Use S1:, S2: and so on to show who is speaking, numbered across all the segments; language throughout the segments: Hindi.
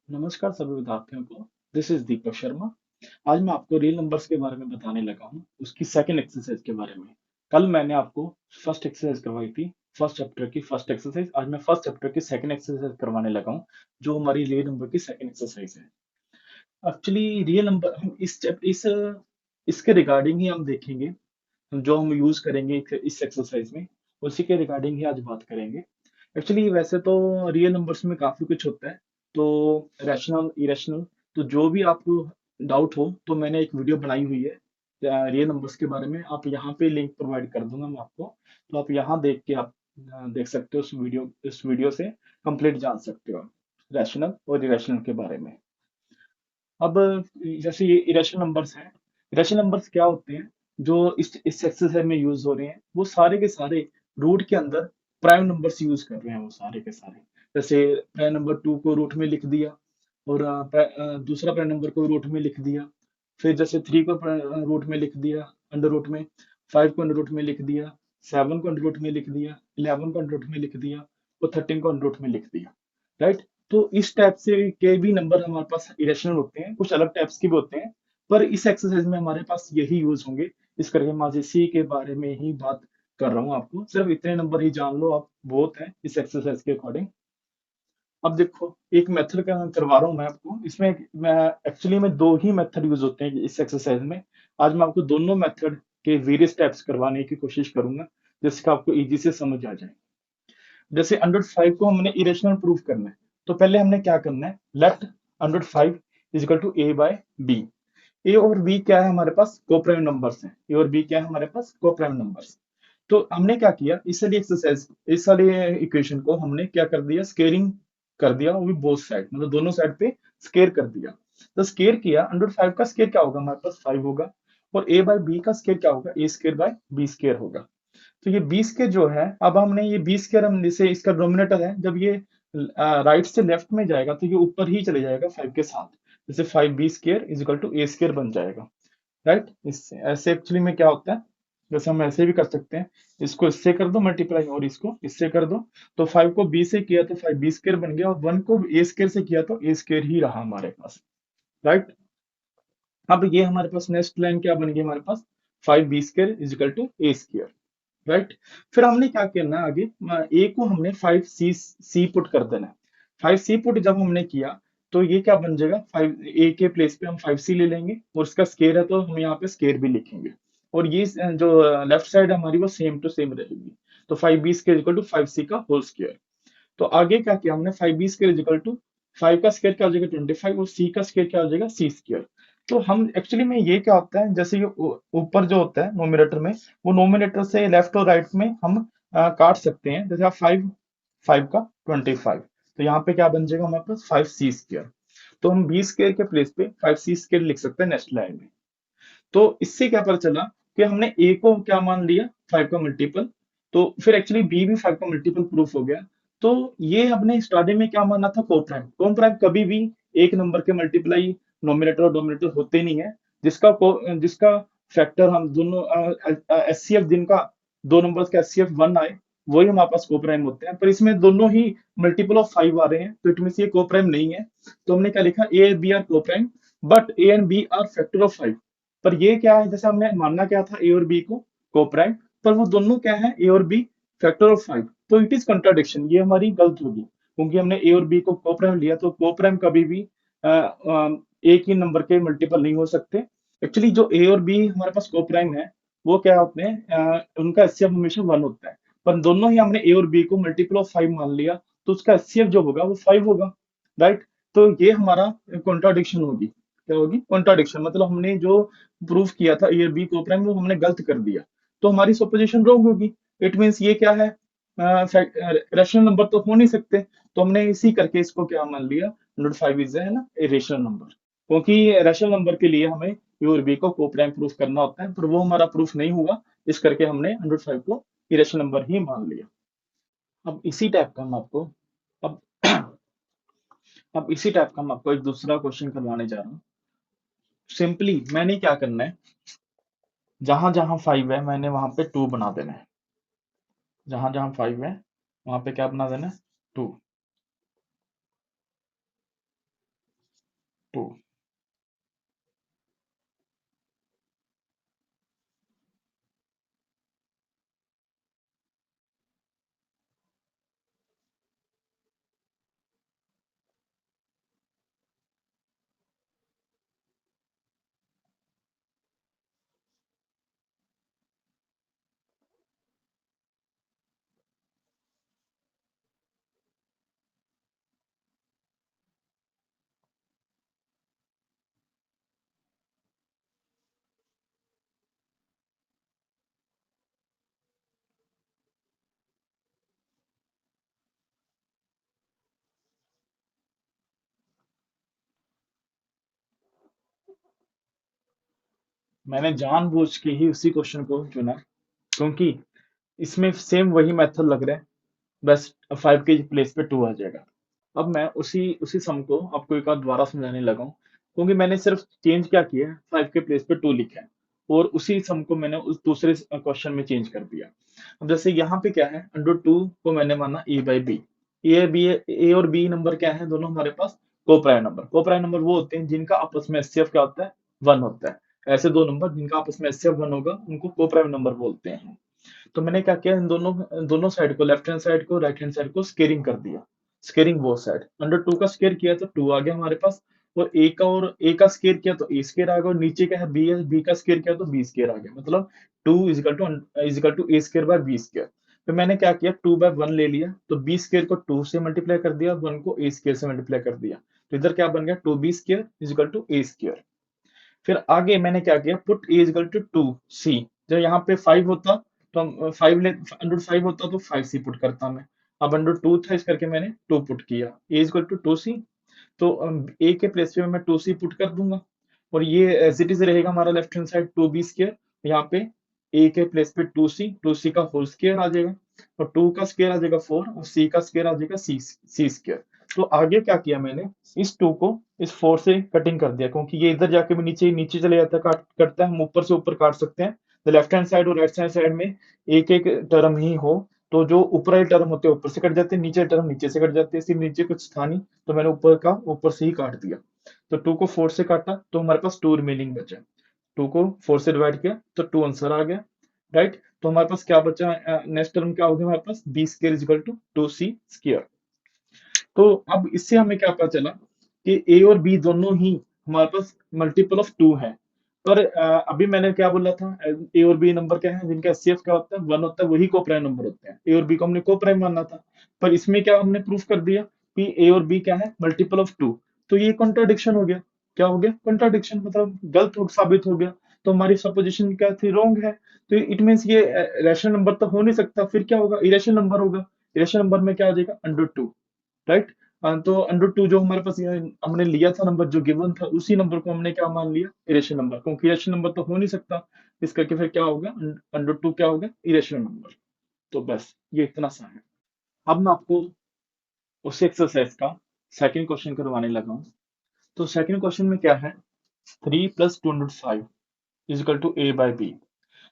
S1: नमस्कार सभी विद्यार्थियों को। This is Deepak Sharma. आज मैं आपको रियल नंबर्स के बारे में बताने लगा हूँ, उसकी सेकंड एक्सरसाइज के बारे में। कल मैंने आपको फर्स्ट एक्सरसाइज करवाई थी, फर्स्ट चैप्टर की फर्स्ट एक्सरसाइज। आज मैं फर्स्ट चैप्टर की सेकंड एक्सरसाइज करवाने लगा हूँ, जो हमारी रियल नंबर की सेकंड एक्सरसाइज है। एक्चुअली रियल नंबर हम इसके रिगार्डिंग ही हम देखेंगे, जो हम यूज करेंगे इस एक्सरसाइज में, उसी के रिगार्डिंग ही आज बात करेंगे। एक्चुअली वैसे तो रियल नंबर्स में काफी कुछ होता है, तो रैशनल इरेशनल, तो जो भी आपको डाउट हो तो मैंने एक वीडियो बनाई हुई है रियल नंबर्स के बारे में। आप यहाँ पे लिंक प्रोवाइड कर दूंगा मैं आपको, तो आप यहाँ देख के आप देख सकते हो। उस वीडियो से कंप्लीट जान सकते हो रैशनल और इरेशनल के बारे में। अब जैसे ये इरेशनल नंबर्स हैं, इरेशनल नंबर्स क्या होते हैं जो इस एक्सरसाइज में यूज हो रहे हैं, वो सारे के सारे रूट के अंदर प्राइम नंबर्स यूज कर रहे हैं, वो सारे के सारे। जैसे प्राइम नंबर 2 को रूट में लिख दिया, और दूसरा प्राइम नंबर को रूट में लिख दिया। फिर जैसे 3 को रूट में लिख दिया अंडर रूट में, 5 को अंडर रूट में लिख दिया, 7 को अंडर रूट में लिख दिया, 11 को अंडर रूट में लिख दिया, और 13 को अंडर रूट में लिख दिया। राइट। तो इस टाइप से के भी नंबर हमारे पास इरेशनल होते हैं, कुछ अलग टाइप्स के भी होते हैं, पर इस एक्सरसाइज में हमारे पास यही यूज होंगे। इस करके मैं आज इसी के बारे में ही बात कर रहा हूँ। आपको सिर्फ इतने नंबर ही जान लो आप, बहुत है इस एक्सरसाइज के अकॉर्डिंग। अब देखो, एक मेथड का करवा रहा हूँ मैं आपको इसमें। मैं एक्चुअली में दो ही मेथड यूज होते हैं इस एक्सरसाइज में। आज मैं आपको दोनों मेथड के वेरियस स्टेप्स करवाने की कोशिश करूंगा, जिसका आपको इजी से समझ आ जाए। जैसे 105 को हमने इरेशनल प्रूफ करना है, तो पहले हमने क्या करना है, let 105 is equal to A by B. A और बी क्या है हमारे पास, कोप्राइम नंबर्स हैं। ए और बी क्या है हमारे पास, कोप्राइम नंबर्स। तो हमने क्या किया, इस वाली एक्सरसाइज, इस वाली इक्वेशन को हमने क्या कर दिया, स्केयरिंग कर दिया, वो भी बोथ साइड, मतलब दोनों साइड पे स्केयर कर दिया। तो स्केयर किया, 105 का स्केयर क्या होगा, हमारे पास 5 होगा। और ए बाय बी का स्केयर क्या होगा, ए स्केयर बाय बी स्केयर होगा। तो ये 20 के जो है, अब हमने ये 20 के, हम जैसे इसका डोमिनेटर है, जब ये राइट से लेफ्ट में जाएगा तो ये ऊपर ही चले जाएगा 5 के साथ। जैसे 5 B square is equal to A square बन जाएगा। राइट। इससे ऐसे एक्चुअली में क्या होता है, जैसे हम ऐसे भी कर सकते हैं, इसको इससे कर दो मल्टीप्लाई, और इसको इससे कर दो। तो 5 को बी से किया तो 5 बी स्केयर बन गया, और 1 को ए स्केयर से किया तो ए स्केयर ही रहा हमारे पास। राइट। अब ये हमारे पास नेक्स्ट लाइन क्या बन गई हमारे पास, 5 B square is equal to A square. Right. फिर हमने क्या करना है आगे, ए को हमने 5 सी पुट कर देना है। 5 सी पुट जब हमने किया, तो ये क्या बन जाएगा, 5 ए के प्लेस पे हम 5 सी ले लेंगे, और इसका स्केयर है तो हम यहाँ पे स्केयर भी लिखेंगे। और ये जो लेफ्ट साइड हमारी वो सेम टू सेम रहेगी। तो 5 बी स्केयर इक्वल टू 5 सी का होल स्केयर। तो आगे क्या किया हमने, 5 बी स्केयर इक्वल टू 5 का स्केयर क्या हो जाएगा, 25, और सी का स्केयर क्या हो जाएगा, सी स्केयर। तो हम एक्चुअली में ये क्या होता है, जैसे ये ऊपर जो होता है नोमिनेटर में, वो नोमिनेटर से लेफ्ट और राइट में हम काट सकते हैं। जैसे आप 5, 5 का 25, तो यहाँ पे क्या बन जाएगा हमारे पास, 5 सी स्केयर। तो हम बी स्केयर के प्लेस पे 5 सी स्केयर लिख सकते हैं नेक्स्ट लाइन में। तो इससे क्या पता चला कि हमने ए को क्या मान लिया, 5 का मल्टीपल। तो फिर एक्चुअली बी भी 5 का मल्टीपल प्रूफ हो गया। तो ये हमने स्टार्टिंग में क्या माना था, कोप्राइम। कोप्राइम कभी भी एक नंबर के मल्टीप्लाई नोमिनेटर और डोमिनेटर होते नहीं है। जिसका फैक्टर हम दोनों एचसीएफ, जिनका दो नंबर्स का एचसीएफ 1 आए, वही हमारे पास कोप्राइम होते हैं। पर इसमें दोनों ही मल्टीपल ऑफ 5 आ रहे हैं, तो इट मीन ये कोप्राइम नहीं है। तो हमने क्या लिखा, A and B are coprime, but A and B are factor of 5। पर ये क्या है, जैसे हमने मानना क्या था, ए और बी को कोप्राइम, पर वो दोनों क्या है, ए और बी फैक्टर ऑफ 5। तो इट इज कंट्राडिक्शन, ये हमारी गलत होगी, क्योंकि हमने ए और बी को कोप्राइम लिया, तो कोप्राइम कभी भी एक ही नंबर के मल्टीपल नहीं हो सकते। एक्चुअली जो ए और बी हमारे पास कोप्राइम है, वो क्या होते हैं, उनका एचसीएफ हमेशा 1 होता है। पर दोनों ही हमने ए और बी को मल्टीपल ऑफ 5 मान लिया, तो उसका एचसीएफ जो होगा वो 5 होगा। राइट। तो ये हमारा कॉन्ट्राडिक्शन होगी। क्या होगी, कॉन्ट्राडिक्शन, मतलब हमने जो प्रूफ किया था ए और बी कोप्राइम, वो हमने गलत कर दिया, तो हमारी सपोजिशन रॉन्ग होगी। इट मीन्स ये क्या है, रेशनल नंबर तो हो नहीं सकते। तो हमने इसी करके इसको क्या मान लिया, 105 इज है ना ए रेशनल नंबर, क्योंकि रेशनल नंबर के लिए हमें ए और बी को कोप्राइम प्रूफ करना होता है, पर वो हमारा प्रूफ नहीं हुआ। इस करके हमने 105 को इरेशनल नंबर ही मान लिया। अब इसी टाइप का हम आपको अब अब इसी टाइप का हम आपको एक दूसरा क्वेश्चन करवाने जा रहा हूँ। सिंपली मैंने क्या करना है, जहां जहां 5 है मैंने वहां पे 2 बना देना है। जहां जहां 5 है वहां पे क्या बना देना है, 2। 2। मैंने जानबूझ के ही उसी क्वेश्चन को चुना, क्योंकि इसमें सेम वही मेथड लग रहा है, बस 5 के प्लेस पे 2 आ जाएगा। अब मैं उसी उसी सम को आपको एक बार दोबारा समझाने लगा हूँ, क्योंकि मैंने सिर्फ चेंज क्या किया है, 5 के प्लेस पे 2 लिखा है, और उसी सम को मैंने उस दूसरे क्वेश्चन में चेंज कर दिया। अब जैसे यहाँ पे क्या है, अंडर 2 को मैंने माना ए बाई बी। ए और बी नंबर क्या है, दोनों हमारे पास को प्राइम नंबर। को प्राइम नंबर वो होते हैं जिनका आपस में एचसीएफ क्या होता है, 1 होता है। ऐसे दो नंबर जिनका आपस में एचसीएफ 1 होगा उनको को प्राइम नंबर बोलते हैं। तो मैंने क्या किया, इन दोनों दोनों साइड को, लेफ्ट हैंड साइड को राइट हैंड साइड को स्केयरिंग कर दिया। स्केयरिंग बोथ साइड, अंडर 2 का स्केयर किया तो 2 आ गया हमारे पास, और ए का स्केयर किया तो ए स्केयर आ गया, और नीचे क्या है बी है, बी का स्केयर किया तो बी स्केयर आ गया। मतलब 2 equal to A square by B square. फिर मैंने क्या किया, 2 बाय 1 ले लिया, तो बी स्केयर को 2 से मल्टीप्लाई कर दिया, 1 को ए स्केयर से मल्टीप्लाई कर दिया। तो इधर क्या बन गया, 2b square equal to A square. फिर आगे मैंने क्या किया, put A is equal to 2c। जब यहाँ पे 5 होता तो हम 5 ले, अंडर 5 होता तो 5c पुट करता मैं। अब अंडर 2 था, इस करके मैंने 2 पुट किया, ए इजकल टू 2c। तो ए के प्लेस पे मैं 2c पुट कर दूंगा, और ये एज इट इज रहेगा हमारा left hand side 2b square. यहाँ पे ए के प्लेस पे 2c का होल स्क्वायर आ जाएगा, और 2 का स्क्वायर आ जाएगा 4, और c का स्क्वायर आ जाएगा सी स्क्वायर। तो आगे क्या किया मैंने, इस 2 को इस 4 से कटिंग कर दिया, क्योंकि ये इधर जाके भी नीचे नीचे चले जाता है, काट करता है, हम ऊपर से ऊपर काट सकते हैं। तो लेफ्ट हैंड साइड और राइट हैंड साइड में एक एक टर्म ही हो, तो जो ऊपर वाले टर्म होते हैं ऊपर से कट जाते हैं, नीचे टर्म नीचे से कट जाते हैं, सिर्फ नीचे कुछ था नहीं, तो मैंने ऊपर का ऊपर से ही काट दिया। तो 2 को 4 से काटा तो हमारे पास 2 रिमेनिंग बचा। 2 को 4 से डिवाइड किया तो 2 आंसर आ गया, राइट। तो हमारे पास क्या बचा, नेक्स्ट टर्म क्या हो गया हमारे पास, B square equal to 2c square. तो अब इससे हमें क्या पता चला कि ए और बी दोनों ही हमारे पास मल्टीपल ऑफ 2 है। पर अभी मैंने क्या बोला था, ए और बी नंबर क्या है जिनका एचसीएफ क्या होता है, 1 होता है, वही को प्राइम नंबर होते हैं। ए और बी को हमने को प्राइम मानना था, पर इसमें क्या हमने प्रूफ कर दिया कि ए और बी क्या है, मल्टीपल ऑफ 2। तो ये कॉन्ट्राडिक्शन हो गया। क्या हो गया, कॉन्ट्राडिक्शन, मतलब गलत साबित हो गया। तो हमारी सपोजिशन क्या थी, रॉन्ग है। तो इट मीन्स ये रैशनल नंबर तो हो नहीं सकता, फिर क्या होगा, इरेशनल नंबर होगा। इरेशनल नंबर में क्या आ जाएगा, अंडर 2, राइट। तो अंडर 2 जो हमारे पास हमने लिया था नंबर जो गिवन था, उसी नंबर को हमने क्या मान लिया, इरेशनल नंबर, क्योंकि इरेशनल नंबर तो हो नहीं सकता। इस करके फिर क्या होगा, अंडर 2 क्या होगा, इरेशनल नंबर। तो बस ये इतना सा है। अब मैं आपको उस एक्सरसाइज का सेकंड क्वेश्चन करवाने लगा हूँ। तो सेकंड क्वेश्चन में क्या है, 3 + 205 equal to A by B.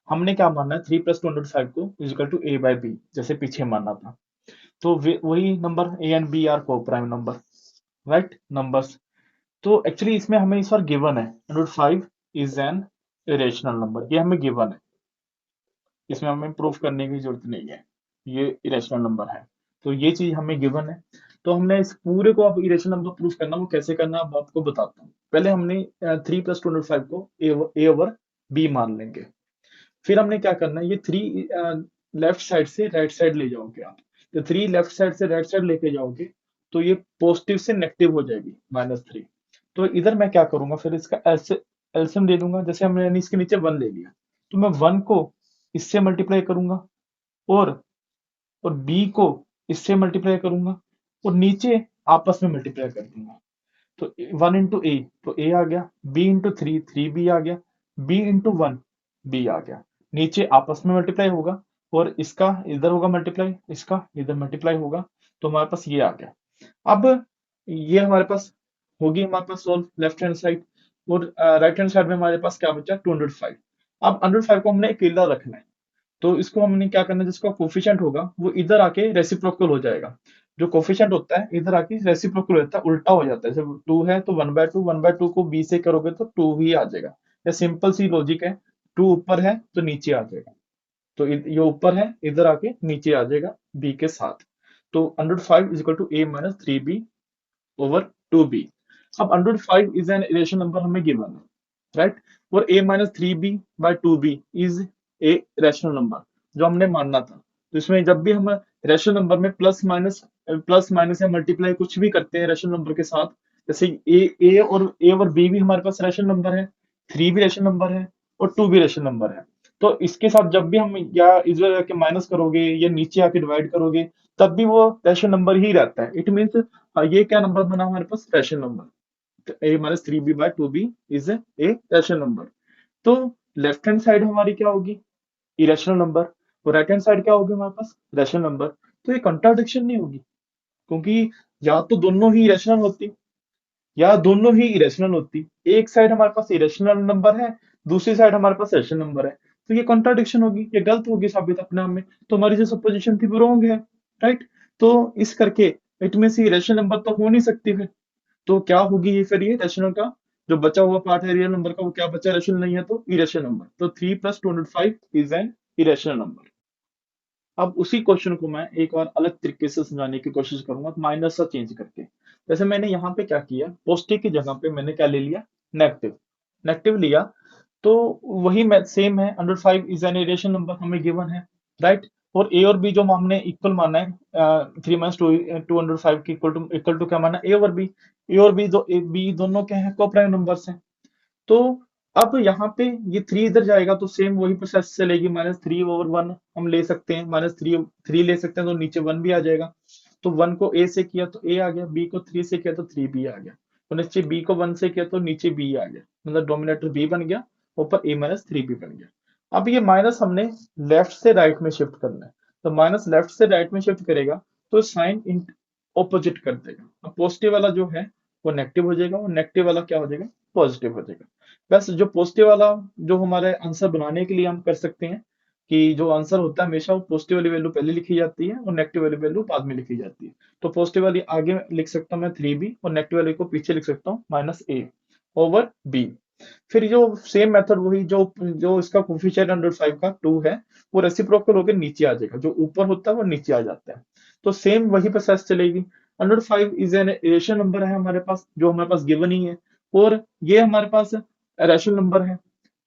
S1: हमने क्या मानना है, 3 + 205 को equal to A by B, जैसे पीछे मानना था। तो वही number A and B are coprime number, right numbers. तो एक्चुअली इसमें हमें इस बार गिवन है, √5 इज एन इरेशनल नंबर, ये हमें गिवन है। इसमें हमें प्रूफ करने की जरूरत नहीं है, ये इरेशनल नंबर है। तो ये चीज हमें गिवन है। तो हमने इस पूरे को अब इरेशनल नंबर प्रूफ करना, वो कैसे करना अब आपको बताता हूँ। पहले हमने 3 + 205 को ए ओवर बी मान लेंगे। फिर हमने क्या करना है, ये 3 लेफ्ट साइड से राइट साइड ले जाओगे आप। तो 3 लेफ्ट साइड से राइट साइड लेके जाओगे, तो ये पॉजिटिव से नेगेटिव हो जाएगी, -3। तो इधर मैं क्या करूंगा, फिर इसका एल्सियम ले लूंगा। जैसे हमने यानी इसके नीचे 1 ले लिया, तो मैं 1 को इससे मल्टीप्लाई करूंगा, और बी को इससे मल्टीप्लाई करूंगा, और नीचे आपस में मल्टीप्लाई कर दूंगा। तो 1 इंटू ए, तो ए आ गया, बी इंटू 3, 3b आ गया, बी इंटू 1, बी आ गया। नीचे आपस में मल्टीप्लाई होगा, और इसका इधर होगा मल्टीप्लाई, इसका इधर मल्टीप्लाई होगा। तो हमारे पास ये आ गया। अब ये हमारे पास होगी, हमारे पास सोल्व लेफ्ट हैंड साइड, और राइट हैंड साइड में हमारे पास क्या बचा, 205। अब 105 को हमने अकेला रखना है, तो इसको हमने क्या करना है, जिसका कोफिशिएंट होगा वो इधर आके रेसिप्रोकल हो जाएगा। जो कोफिशिएंट होता है इधर आके रेसिप्रोकल होता है, उल्टा हो जाता है। जब 2 है तो 1/2, 1/2 को b से करोगे तो 2 ही आ जाएगा। ये सिंपल सी लॉजिक है। 2 ऊपर है तो नीचे आ जाएगा, तो ये ऊपर है इधर आके नीचे आ जाएगा b के साथ। तो 105 is equal to a minus 3b over 2b। अब 105 इज एन इरेशनल नंबर हमें गिवन है, राइट। और a minus 3b by 2b is a rational number जो हमने मानना था। तो इसमें जब भी हम रैशनल नंबर में प्लस माइनस या मल्टीप्लाई कुछ भी करते हैं रैशनल नंबर के साथ, जैसे ए और बी भी हमारे पास रैशनल नंबर है, 3 भी रैशनल नंबर है और 2 भी रैशनल नंबर है। तो इसके साथ जब भी हम या इधर आके माइनस करोगे या नीचे आके डिवाइड करोगे, तब भी वो रैशनल नंबर ही रहता है। इट मीन्स ये क्या नंबर बना हमारे पास, rational number. a minus 3b by 2b is a rational number. तो लेफ्ट हैंड साइड हमारी क्या होगी, इरेशनल नंबर, और राइट हैंड साइड क्या होगी हमारे पास, रैशनल नंबर। तो ये कंट्राडिक्शन नहीं होगी, क्योंकि या तो दोनों ही इरेशनल होती या दोनों ही इरेशनल होती। एक साइड हमारे पास इरेशनल नंबर है, दूसरी साइड हमारे पास रैशनल नंबर है, तो ये कॉन्ट्राडिक्शन होगी, ये गलत होगी साबित अपने आप में। तो हमारी जो सपोजिशन थी वो रॉन्ग है, राइट। तो इस करके इट मीन इरेशनल नंबर तो हो नहीं सकती फिर। तो क्या होगी ये फिर, ये रैशनल का जो बचा हुआ पार्ट है रियल नंबर का, वो क्या बचा, रैशनल नहीं है तो इरेशनल नंबर। तो 3 plus 205 is an irrational number. अब उसी क्वेश्चन को मैं एक और अलग तरीके से समझाने की कोशिश करूंगा, माइनस सा चेंज करके। जैसे मैंने यहाँ पे क्या किया, पॉजिटिव की जगह पे मैंने क्या ले लिया, नेगेटिव। नेगेटिव लिया तो वही सेम है, 105 इज एन इरेशनल नंबर हमें गिवन है, राइट। और ए और बी जो हमने इक्वल माना है, 3 - 2 205 की इक्वल टू क्या माना, ए और बी दोनों क्या है, कोप्राइम नंबर्स हैं। तो अब यहाँ पे ये 3 इधर जाएगा तो सेम वही प्रोसेस चलेगी, -3/1 हम ले सकते हैं, -3 ले सकते हैं तो नीचे 1 भी आ जाएगा। तो 1 को a से किया तो a आ गया, b को 3 से किया तो 3b आ गया, तो नीचे b को 1 से किया तो नीचे b आ गया, मतलब डोमिनेटर b बन गया, ऊपर a-3b बन गया। अब ये माइनस हमने लेफ्ट से राइट में शिफ्ट करना है, तो माइनस लेफ्ट से राइट में शिफ्ट करेगा तो साइन इन ऑपोजिट कर देगा। अब पॉजिटिव वाला जो है वो नेगेटिव हो जाएगा, और नेगेटिव वाला क्या हो जाएगा, पॉजिटिव हो जाएगा। बस जो पॉजिटिव वाला जो हमारे आंसर बनाने के लिए हम कर सकते हैं कि जो आंसर होता है हमेशा वो पॉजिटिव वाली वैल्यू पहले लिखी जाती है और नेगेटिव वाली वैल्यू बाद में लिखी जाती है। तो पॉजिटिव वाली आगे लिख सकता हूँ मैं 3b, और नेगेटिव वाली को पीछे लिख सकता हूँ -a/b। फिर जो सेम मेथड वही जो जो इसका कोफिशिएंट 105 का 2 है, वो रेसिप्रोकल होकर नीचे आ जाएगा, जो ऊपर होता है वो नीचे आ जाता है। तो सेम वही प्रोसेस चलेगी। 105 इज एन रेशनल नंबर है हमारे पास, जो हमारे पास गिवन ही है, और ये हमारे पास रैशनल नंबर है।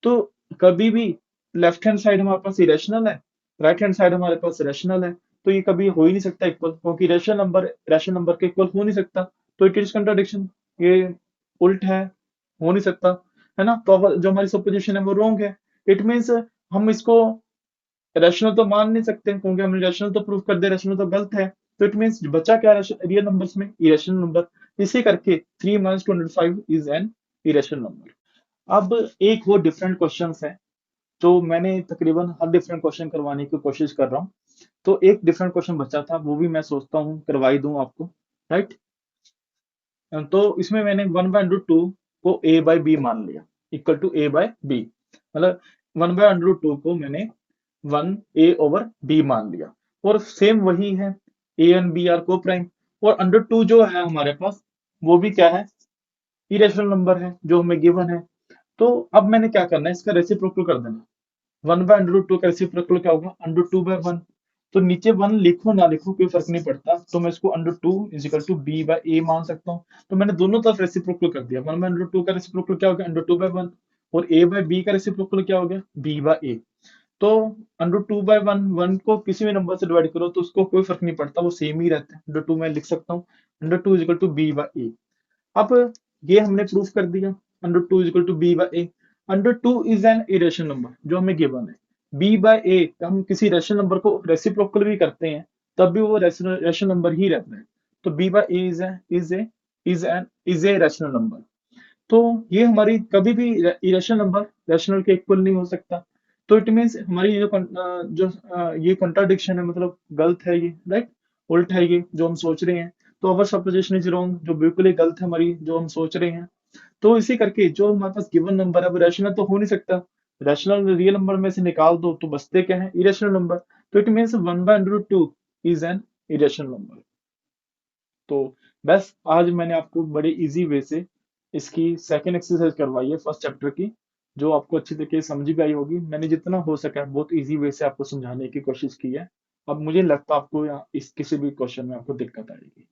S1: तो कभी भी लेफ्ट हैंड साइड हमारे पास इरेशनल है, राइट हैंड साइड हमारे पास रैशनल है, तो ये कभी हो ही नहीं सकता इक्वल, क्योंकि रैशनल नंबर के इक्वल हो नहीं सकता। तो इट इज कंट्राडिक्शन, ये उल्ट है, हो नहीं सकता, है ना। तो अब जो हमारी सपोजिशन है वो रॉन्ग है। इट मीन्स हम इसको रैशनल तो मान नहीं सकते, क्योंकि हमने रैशनल तो प्रूव कर दिया, रैशनल तो गलत है। तो इट मीन्स बचा क्या रियल नंबर्स में, इरेशनल नंबर। इसी करके 3 - 205 इज एन इरेशनल नंबर। अब एक वो डिफरेंट क्वेश्चन है, तो मैंने तकरीबन हर डिफरेंट क्वेश्चन करवाने की कोशिश कर रहा हूँ। तो एक डिफरेंट क्वेश्चन बचा था, वो भी मैं सोचता हूँ करवाई दूं आपको, राइट। तो इसमें मैंने 1/√2 को a/b मान लिया, इक्वल टू a/b, मतलब 1/√2 को मैंने 1a/b मान लिया। और सेम वही है, a एंड b आर को प्राइम, और √2 जो है हमारे पास वो भी क्या है, इरेशनल नंबर है जो हमें गिवन है। तो अब मैंने क्या करना है, इसका रेसिप्रोकल कर देना। 1/√2 का रेसिप्रोकल क्या होगा, √2/1। तो नीचे 1 लिखो ना लिखो कोई फर्क नहीं पड़ता, तो मैं इसको √2 इजिकल टू b/a मान सकता हूँ। तो मैंने दोनों तरफ रेसिप्रोकल कर दिया। 1/√2 का रेसिप्रोकल क्या हो गया, √2/1, और a/b का रेसिप्रोकल क्या हो गया, b/a। तो √2/1, 1 को किसी भी नंबर से डिवाइड करो तो उसको कोई फर्क नहीं पड़ता, वो सेम ही रहता है। √2 मैं लिख सकता हूँ, √2 इजिकल टू b/a। अब ये हमने प्रूफ कर दिया, √2 equal to b/a। √2 is an irrational number जो हमें गिवन है। b/a हम किसी रेशनल नंबर को रेसिप्रोकल भी करते हैं तब भी वो रेशनल नंबर ही रहता है। तो b/a is a rational number. तो ये हमारी कभी भी इरेशनल नंबर रैशनल के इक्वल नहीं हो सकता। तो इट मीन्स हमारी ये कंट्राडिक्शन है, मतलब गलत है ये, राइट, उल्ट है ये जो हम सोच रहे हैं। तो अवर सपोजिशन इज रॉन्ग, जो बिल्कुल ही गलत है हमारी जो हम सोच रहे हैं। तो इसी करके जो हमारे पास गिवन नंबर है वो रैशनल तो हो नहीं सकता। रैशनल रियल नंबर में से निकाल दो तो बचते क्या है, इरेशनल नंबर। तो it means 1/√2 is an irrational number. तो बस आज मैंने आपको बड़े इजी वे से इसकी सेकंड एक्सरसाइज करवाई है फर्स्ट चैप्टर की, जो आपको अच्छी तरीके से समझ भी आई होगी। मैंने जितना हो सका बहुत इजी वे से आपको समझाने की कोशिश की है। अब मुझे नहीं लगता आपको यहाँ इस किसी भी क्वेश्चन में आपको दिक्कत आएगी।